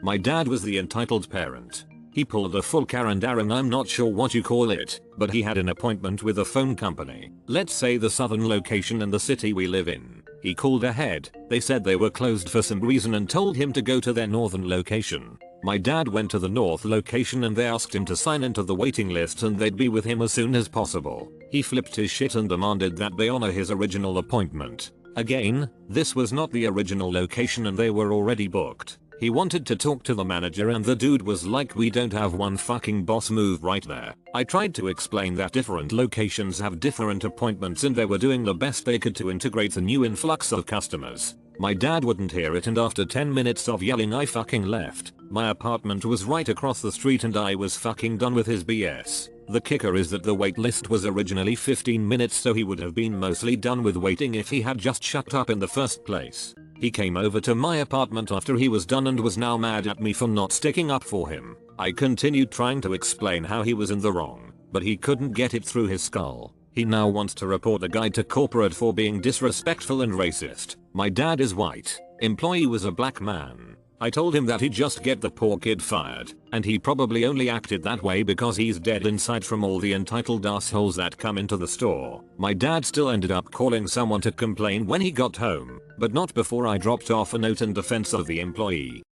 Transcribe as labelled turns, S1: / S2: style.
S1: My dad was the entitled parent. He pulled a full Karen Darren, I'm not sure what you call it, but he had an appointment with a phone company, let's say the southern location in the city we live in. He called ahead, they said they were closed for some reason and told him to go to their northern location. My dad went to the north location and they asked him to sign into the waiting list and they'd be with him as soon as possible. He flipped his shit and demanded that they honor his original appointment. Again, this was not the original location and they were already booked. He wanted to talk to the manager and the dude was like, we don't have one fucking boss move right there. I tried to explain that different locations have different appointments and they were doing the best they could to integrate the new influx of customers. My dad wouldn't hear it and after 10 minutes of yelling I fucking left. My apartment was right across the street and I was fucking done with his BS. The kicker is that the wait list was originally 15 minutes so he would have been mostly done with waiting if he had just shut up in the first place. He came over to my apartment after he was done and was now mad at me for not sticking up for him. I continued trying to explain how he was in the wrong, but he couldn't get it through his skull. He now wants to report the guy to corporate for being disrespectful and racist. My dad is white. Employee was a black man. I told him that he'd just get the poor kid fired, and he probably only acted that way because he's dead inside from all the entitled assholes that come into the store. My dad still ended up calling someone to complain when he got home, but not before I dropped off a note in defense of the employee.